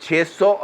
600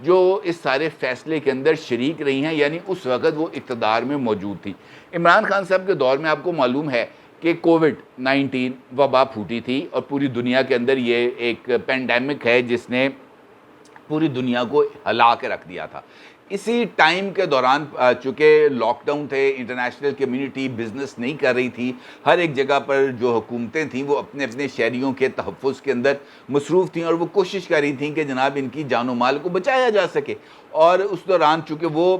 جو اس سارے فیصلے کے اندر شریک رہی ہیں، یعنی اس وقت وہ اقتدار میں موجود تھی۔ عمران خان صاحب کے دور میں آپ کو معلوم ہے کہ کووڈ-19 وبا پھوٹی تھی اور پوری دنیا کے اندر یہ ایک پینڈیمک ہے جس نے پوری دنیا کو ہلا کے رکھ دیا تھا۔ اسی ٹائم کے دوران چونکہ لاک ڈاؤن تھے، انٹرنیشنل کمیونٹی بزنس نہیں کر رہی تھی، ہر ایک جگہ پر جو حکومتیں تھیں وہ اپنے اپنے شہریوں کے تحفظ کے اندر مصروف تھیں اور وہ کوشش کر رہی تھیں کہ جناب ان کی جان و مال کو بچایا جا سکے۔ اور اس دوران چونکہ وہ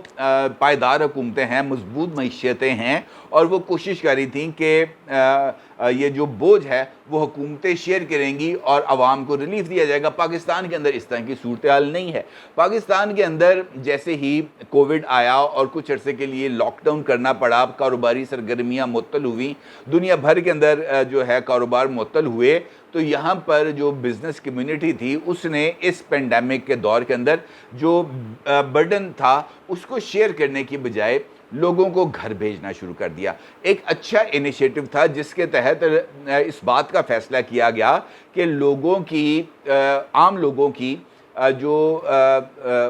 پائیدار حکومتیں ہیں، مضبوط معیشتیں ہیں، اور وہ کوشش کر رہی تھیں کہ یہ جو بوجھ ہے وہ حکومتیں شیئر کریں گی اور عوام کو ریلیف دیا جائے گا۔ پاکستان کے اندر اس طرح کی صورتحال نہیں ہے۔ پاکستان کے اندر جیسے ہی کووڈ آیا اور کچھ عرصے کے لیے لاک ڈاؤن کرنا پڑا، کاروباری سرگرمیاں معطل ہوئیں، دنیا بھر کے اندر جو ہے کاروبار معطل ہوئے، تو یہاں پر جو بزنس کمیونٹی تھی اس نے اس پینڈیمک کے دور کے اندر جو برڈن تھا اس کو شیئر کرنے کی بجائے لوگوں کو گھر بھیجنا شروع کر دیا۔ ایک اچھا انیشیٹو تھا جس کے تحت اس بات کا فیصلہ کیا گیا کہ لوگوں کی عام لوگوں کی جو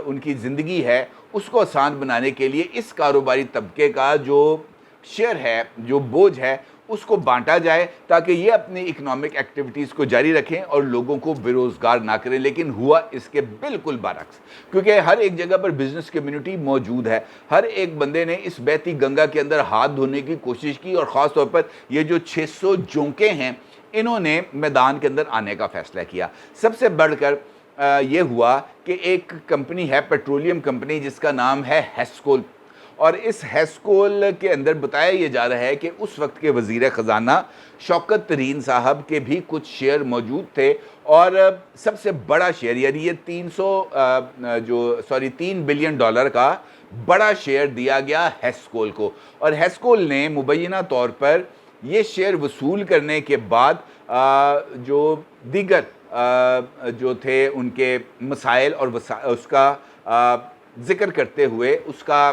ان کی زندگی ہے اس کو آسان بنانے کے لیے اس کاروباری طبقے کا جو شیئر ہے، جو بوجھ ہے، اس کو بانٹا جائے تاکہ یہ اپنی اکنامک ایکٹیویٹیز کو جاری رکھیں اور لوگوں کو بے روزگار نہ کریں۔ لیکن ہوا اس کے بالکل برعکس، کیونکہ ہر ایک جگہ پر بزنس کمیونٹی موجود ہے، ہر ایک بندے نے اس بہتی گنگا کے اندر ہاتھ دھونے کی کوشش کی، اور خاص طور پر یہ جو 600 جونکے ہیں انہوں نے میدان کے اندر آنے کا فیصلہ کیا۔ سب سے بڑھ کر یہ ہوا کہ ایک کمپنی ہے، پیٹرولیم کمپنی، جس کا نام ہے ہیسکول، اور اس ہیسکول کے اندر بتایا یہ جا رہا ہے کہ اس وقت کے وزیر خزانہ شوکت ترین صاحب کے بھی کچھ شیئر موجود تھے، اور سب سے بڑا شیئر، یعنی یہ $3 بلین کا بڑا شیئر دیا گیا ہیسکول کو، اور ہیسکول نے مبینہ طور پر یہ شیئر وصول کرنے کے بعد جو دیگر جو تھے ان کے مسائل اور اس کا ذکر کرتے ہوئے، اس کا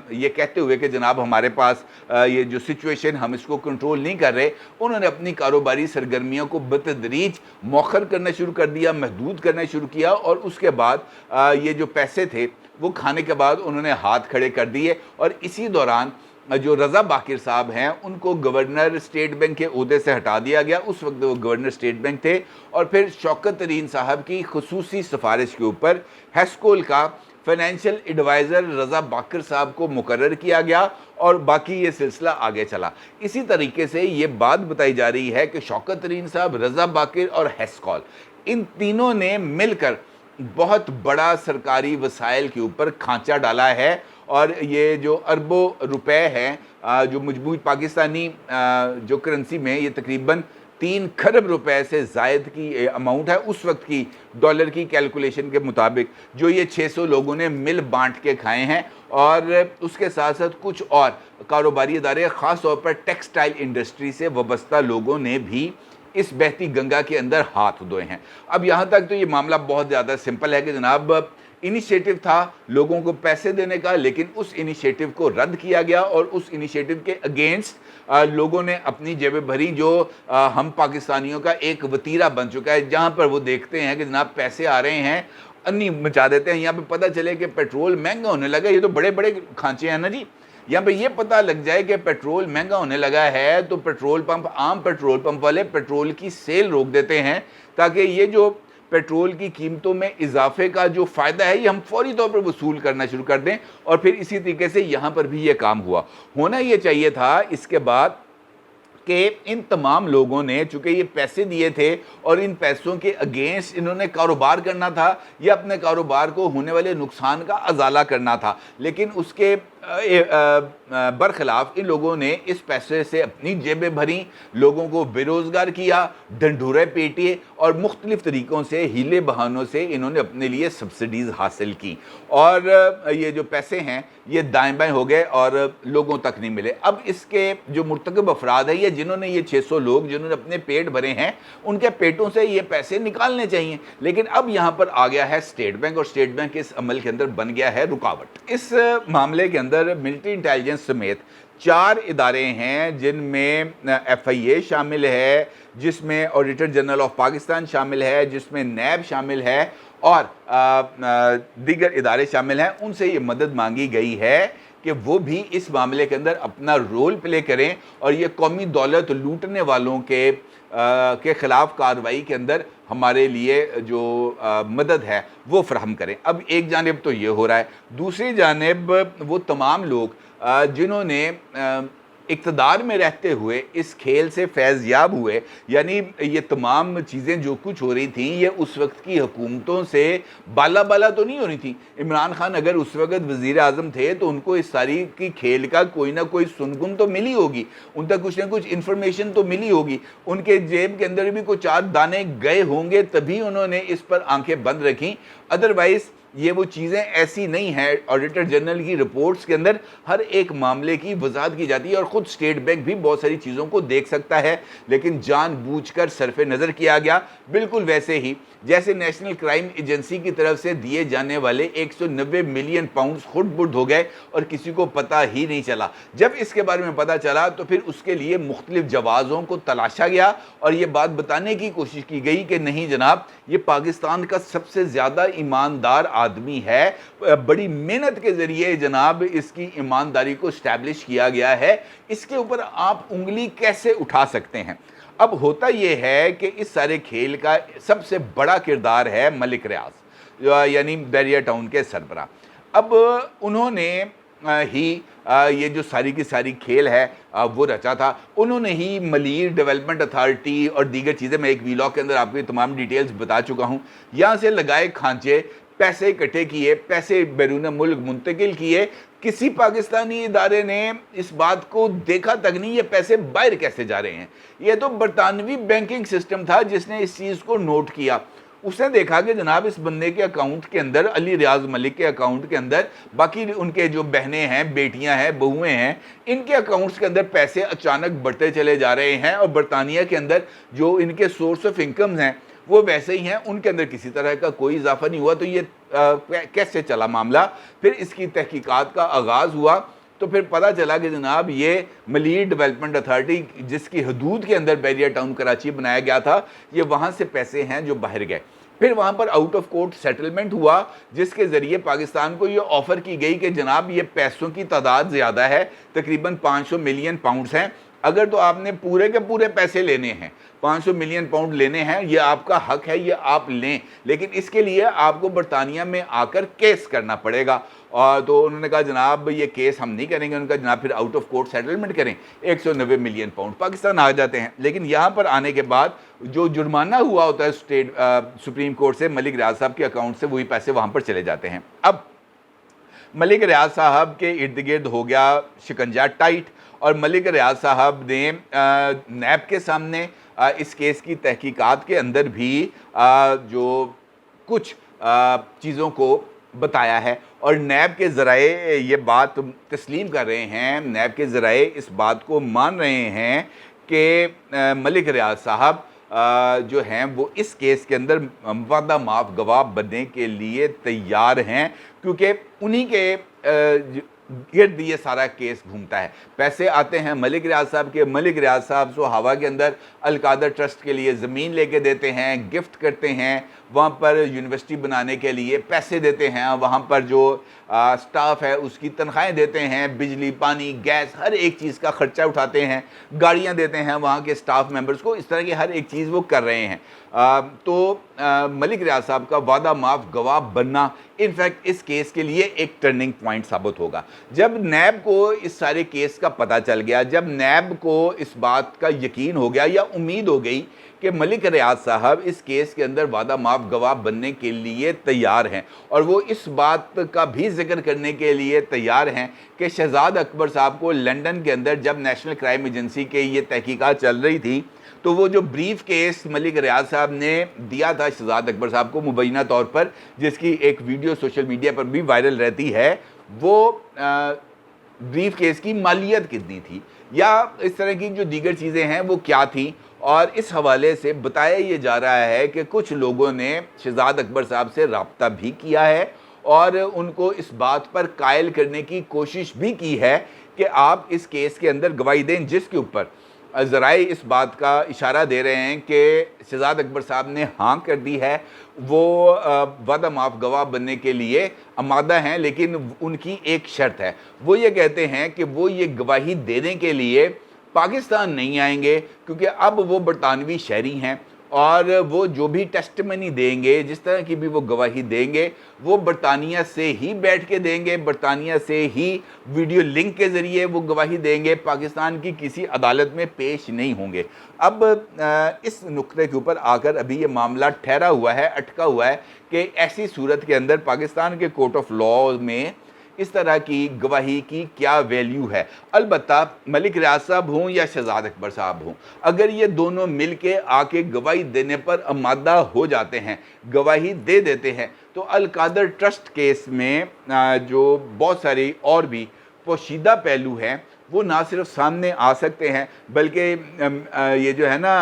یہ کہتے ہوئے کہ جناب ہمارے پاس یہ جو سچویشن ہم اس کو کنٹرول نہیں کر رہے، انہوں نے اپنی کاروباری سرگرمیوں کو بتدریج مؤخر کرنا شروع کر دیا، محدود کرنا شروع کیا، اور اس کے بعد یہ جو پیسے تھے وہ کھانے کے بعد انہوں نے ہاتھ کھڑے کر دیے۔ اور اسی دوران جو رضا باقر صاحب ہیں ان کو گورنر اسٹیٹ بینک کے عہدے سے ہٹا دیا گیا، اس وقت وہ گورنر اسٹیٹ بینک تھے، اور پھر شوکت ترین صاحب کی خصوصی سفارش کے اوپر ہیسکول کا فائنینشیل ایڈوائزر رضا باقر صاحب کو مقرر کیا گیا، اور باقی یہ سلسلہ آگے چلا۔ اسی طریقے سے یہ بات بتائی جا رہی ہے کہ شوکت ترین صاحب، رضا باقر اور ہیسکول، ان تینوں نے مل کر بہت بڑا سرکاری وسائل کے اوپر کھانچا ڈالا ہے، اور یہ جو اربوں روپے ہیں جو مجموعی پاکستانی جو کرنسی میں یہ تقریباً 3 کھرب روپے سے زائد کی اماؤنٹ ہے اس وقت کی ڈالر کی کیلکولیشن کے مطابق، جو یہ 600 لوگوں نے مل بانٹ کے کھائے ہیں، اور اس کے ساتھ ساتھ کچھ اور کاروباری ادارے، خاص طور پر ٹیکسٹائل انڈسٹری سے وابستہ لوگوں نے بھی اس بہتی گنگا کے اندر ہاتھ دھوئے ہیں۔ اب یہاں تک تو یہ معاملہ بہت زیادہ سمپل ہے کہ جناب انیشیٹو تھا لوگوں کو پیسے دینے کا، لیکن اس انیشیٹو کو رد کیا گیا، اور اس انیشیٹو کے اگینسٹ لوگوں نے اپنی جیبیں بھری، جو ہم پاکستانیوں کا ایک وتیرہ بن چکا ہے، جہاں پر وہ دیکھتے ہیں کہ جناب پیسے آ رہے ہیں انی مچا دیتے ہیں۔ یہاں پہ پتہ چلے کہ پیٹرول مہنگا ہونے لگا، یہ تو بڑے بڑے کھانچے ہیں نا جی، یہاں پہ یہ پتہ لگ جائے کہ پیٹرول مہنگا ہونے لگا ہے تو پیٹرول پمپ، عام پیٹرول پمپ والے پیٹرول کی سیل روک دیتے ہیں، تاکہ یہ جو پیٹرول کی قیمتوں میں اضافے کا جو فائدہ ہے یہ ہم فوری طور پر وصول کرنا شروع کر دیں، اور پھر اسی طریقے سے یہاں پر بھی یہ کام ہوا۔ ہونا یہ چاہیے تھا اس کے بعد کہ ان تمام لوگوں نے، چونکہ یہ پیسے دیے تھے اور ان پیسوں کے اگینسٹ انہوں نے کاروبار کرنا تھا یا اپنے کاروبار کو ہونے والے نقصان کا ازالہ کرنا تھا، لیکن اس کے برخلاف ان لوگوں نے اس پیسے سے اپنی جیبیں بھریں، لوگوں کو بے روزگار کیا، ڈنڈورے پیٹے، اور مختلف طریقوں سے ہیلے بہانوں سے انہوں نے اپنے لیے سبسڈیز حاصل کی، اور یہ جو پیسے ہیں یہ دائیں بائیں ہو گئے اور لوگوں تک نہیں ملے۔ اب اس کے جو مرتکب افراد ہیں، یا جنہوں نے یہ 600 لوگ جنہوں نے اپنے پیٹ بھرے ہیں، ان کے پیٹوں سے یہ پیسے نکالنے چاہیے، لیکن اب یہاں پر آ گیا ہے اسٹیٹ بینک، اور اسٹیٹ بینک اس عمل کے اندر بن گیا ہے رکاوٹ۔ اس معاملے کے اندر ملٹری انٹیلیجنس سمیت 4 ادارے ہیں جن میں FIA شامل ہے، جس میں آڈیٹر جنرل آف پاکستان شامل ہے، جس میں نیب شامل ہے اور دیگر ادارے شامل ہیں. ان سے یہ مدد مانگی گئی ہے کہ وہ بھی اس معاملے کے اندر اپنا رول پلے کریں اور یہ قومی دولت لوٹنے والوں کے خلاف کارروائی کے اندر ہمارے لیے جو مدد ہے وہ فراہم کریں. اب ایک جانب تو یہ ہو رہا ہے، دوسری جانب وہ تمام لوگ جنہوں نے اقتدار میں رہتے ہوئے اس کھیل سے فیض یاب ہوئے، یعنی یہ تمام چیزیں جو کچھ ہو رہی تھیں یہ اس وقت کی حکومتوں سے بالا تو نہیں ہو رہی تھیں. عمران خان اگر اس وقت وزیر اعظم تھے تو ان کو اس ساری کی کھیل کا کوئی نہ کوئی سنگن تو ملی ہوگی، ان تک کچھ نہ کچھ انفارمیشن تو ملی ہوگی، ان کے جیب کے اندر بھی کوئی 4 دانے گئے ہوں گے، تبھی انہوں نے اس پر آنکھیں بند رکھیں. ادروائز یہ وہ چیزیں ایسی نہیں ہیں. آڈیٹر جنرل کی رپورٹس کے اندر ہر ایک معاملے کی وضاحت کی جاتی ہے اور خود اسٹیٹ بینک بھی بہت ساری چیزوں کو دیکھ سکتا ہے، لیکن جان بوجھ کر صرف نظر کیا گیا. بالکل ویسے ہی جیسے نیشنل کرائم ایجنسی کی طرف سے دیے جانے والے 190 ملین پاؤنڈز خود برد ہو گئے اور کسی کو پتہ ہی نہیں چلا. جب اس کے بارے میں پتہ چلا تو پھر اس کے لیے مختلف جوازوں کو تلاشا گیا اور یہ بات بتانے کی کوشش کی گئی کہ نہیں جناب، یہ پاکستان کا سب سے زیادہ ایماندار آدمی ہے، بڑی محنت کے ذریعے جناب اس کی ایمانداری کو اسٹیبلش کیا گیا ہے، اس کے اوپر آپ انگلی کیسے اٹھا سکتے ہیں. اب ہوتا یہ ہے کہ اس سارے کھیل کا سب سے بڑا کردار ہے ملک ریاض، یعنی بیریا ٹاؤن کے سربراہ. اب انہوں نے ہی یہ جو ساری کی ساری کھیل ہے وہ رچا تھا. انہوں نے ہی ملیر ڈیولپمنٹ اتھارٹی اور دیگر چیزیں، میں ایک ویلاگ کے اندر آپ کو تمام ڈیٹیلز بتا چکا ہوں، یہاں سے لگائے کھانچے، پیسے اکٹھے کیے، پیسے بیرون ملک منتقل کیے. کسی پاکستانی ادارے نے اس بات کو دیکھا تک نہیں یہ پیسے باہر کیسے جا رہے ہیں. یہ تو برطانوی بینکنگ سسٹم تھا جس نے اس چیز کو نوٹ کیا. اس نے دیکھا کہ جناب اس بندے کے اکاؤنٹ کے اندر، علی ریاض ملک کے اکاؤنٹ کے اندر، باقی ان کے جو بہنیں ہیں، بیٹیاں ہیں، بہویں ہیں، ان کے اکاؤنٹس کے اندر پیسے اچانک بڑھتے چلے جا رہے ہیں اور برطانیہ کے اندر جو ان کے سورس آف انکمز ہیں وہ ویسے ہی ہیں، ان کے اندر کسی طرح کا کوئی اضافہ نہیں ہوا. تو یہ کیسے چلا معاملہ؟ پھر اس کی تحقیقات کا آغاز ہوا تو پھر پتہ چلا کہ جناب یہ ملیر ڈیولپمنٹ اتھارٹی جس کی حدود کے اندر بیریا ٹاؤن کراچی بنایا گیا تھا، یہ وہاں سے پیسے ہیں جو باہر گئے. پھر وہاں پر آؤٹ آف کورٹ سیٹلمنٹ ہوا جس کے ذریعے پاکستان کو یہ آفر کی گئی کہ جناب یہ پیسوں کی تعداد زیادہ ہے، تقریباً 500 ملین پاؤنڈز ہیں. اگر تو آپ نے پورے کے پورے پیسے لینے ہیں، 500 ملین پاؤنڈ لینے ہیں، یہ آپ کا حق ہے، یہ آپ لیں، لیکن اس کے لیے آپ کو برطانیہ میں آ کر کیس کرنا پڑے گا. اور تو انہوں نے کہا جناب یہ کیس ہم نہیں کریں گے. ان کا جناب پھر آؤٹ آف کورٹ سیٹلمنٹ کریں. 190 ملین پاؤنڈ پاکستان آ جاتے ہیں. لیکن یہاں پر آنے کے بعد جو جرمانہ ہوا ہوتا ہے سپریم کورٹ سے ملک ریاض صاحب کے اکاؤنٹ سے، وہی پیسے وہاں پر چلے جاتے ہیں. اب ملک ریاض صاحب کے ارد گرد ہو گیا شکنجہ ٹائٹ اور ملک ریاض صاحب نے نیب کے سامنے اس کیس کی تحقیقات کے اندر بھی جو کچھ چیزوں کو بتایا ہے اور نیب کے ذرائع یہ بات تسلیم کر رہے ہیں، نیب کے ذرائع اس بات کو مان رہے ہیں کہ ملک ریاض صاحب جو ہیں وہ اس کیس کے اندر وعدہ معاف گواہ بننے کے لیے تیار ہیں، کیونکہ انہی کے گرد یہ سارا کیس گھومتا ہے. پیسے آتے ہیں ملک ریاض صاحب کے، ملک ریاض صاحب سو ہوا کے اندر القادر ٹرسٹ کے لیے زمین لے کے دیتے ہیں، گفٹ کرتے ہیں، وہاں پر یونیورسٹی بنانے کے لیے پیسے دیتے ہیں، وہاں پر جو سٹاف ہے اس کی تنخواہیں دیتے ہیں، بجلی پانی گیس ہر ایک چیز کا خرچہ اٹھاتے ہیں، گاڑیاں دیتے ہیں وہاں کے سٹاف ممبرز کو. اس طرح کی ہر ایک چیز وہ کر رہے ہیں. تو ملک ریاض صاحب کا وعدہ معاف گواہ بننا انفیکٹ اس کیس کے لیے ایک ٹرننگ پوائنٹ ثابت ہوگا. جب نیب کو اس سارے کیس کا پتہ چل گیا، جب نیب کو اس بات کا یقین ہو گیا یا امید ہو گئی کہ ملک ریاض صاحب اس کیس کے اندر وعدہ معاف گواہ بننے کے لیے تیار ہیں اور وہ اس بات کا بھی ذکر کرنے کے لیے تیار ہیں کہ شہزاد اکبر صاحب کو لنڈن کے اندر جب نیشنل کرائم ایجنسی کے یہ تحقیقات چل رہی تھی تو وہ جو بریف کیس ملک ریاض صاحب نے دیا تھا شہزاد اکبر صاحب کو مبینہ طور پر، جس کی ایک ویڈیو سوشل میڈیا پر بھی وائرل رہتی ہے، وہ بریف کیس کی مالیت کتنی تھی یا اس طرح کی جو دیگر چیزیں ہیں وہ کیا تھیں. اور اس حوالے سے بتایا یہ جا رہا ہے کہ کچھ لوگوں نے شہزاد اکبر صاحب سے رابطہ بھی کیا ہے اور ان کو اس بات پر قائل کرنے کی کوشش بھی کی ہے کہ آپ اس کیس کے اندر گواہی دیں جس کے اوپر ذرائع اس بات کا اشارہ دے رہے ہیں کہ شہزاد اکبر صاحب نے ہاں کر دی ہے، وہ وعدہ معاف گواہ بننے کے لیے آمادہ ہیں، لیکن ان کی ایک شرط ہے، وہ یہ کہتے ہیں کہ وہ یہ گواہی دینے کے لیے پاکستان نہیں آئیں گے، کیونکہ اب وہ برطانوی شہری ہیں اور وہ جو بھی ٹیسٹمنی دیں گے، جس طرح کی بھی وہ گواہی دیں گے، وہ برطانیہ سے ہی بیٹھ کے دیں گے، برطانیہ سے ہی ویڈیو لنک کے ذریعے وہ گواہی دیں گے، پاکستان کی کسی عدالت میں پیش نہیں ہوں گے۔ اب اس نقطے کے اوپر آ کر ابھی یہ معاملہ ٹھہرا ہوا ہے، اٹکا ہوا ہے کہ ایسی صورت کے اندر پاکستان کے کورٹ آف لاء میں اس طرح کی گواہی کی کیا ویلیو ہے۔ البتہ ملک ریاض صاحب ہوں یا شہزاد اکبر صاحب ہوں، اگر یہ دونوں مل کے آ کے گواہی دینے پر آمادہ ہو جاتے ہیں، گواہی دے دیتے ہیں، تو القادر ٹرسٹ کیس میں جو بہت ساری اور بھی پوشیدہ پہلو ہیں وہ نہ صرف سامنے آ سکتے ہیں، بلکہ یہ جو ہے نا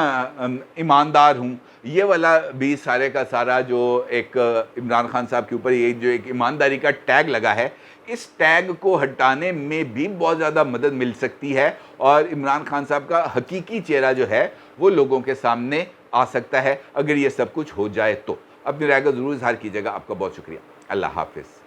ایماندار ہوں، یہ والا بھی سارے کا سارا جو ایک عمران خان صاحب کے اوپر یہ جو ایک ایمانداری کا ٹیگ لگا ہے، اس ٹیگ کو ہٹانے میں بھی بہت زیادہ مدد مل سکتی ہے اور عمران خان صاحب کا حقیقی چہرہ جو ہے وہ لوگوں کے سامنے آ سکتا ہے اگر یہ سب کچھ ہو جائے تو۔ اپنی رائے کا ضرور اظہار کیجیے گا۔ آپ کا بہت شکریہ۔ اللہ حافظ۔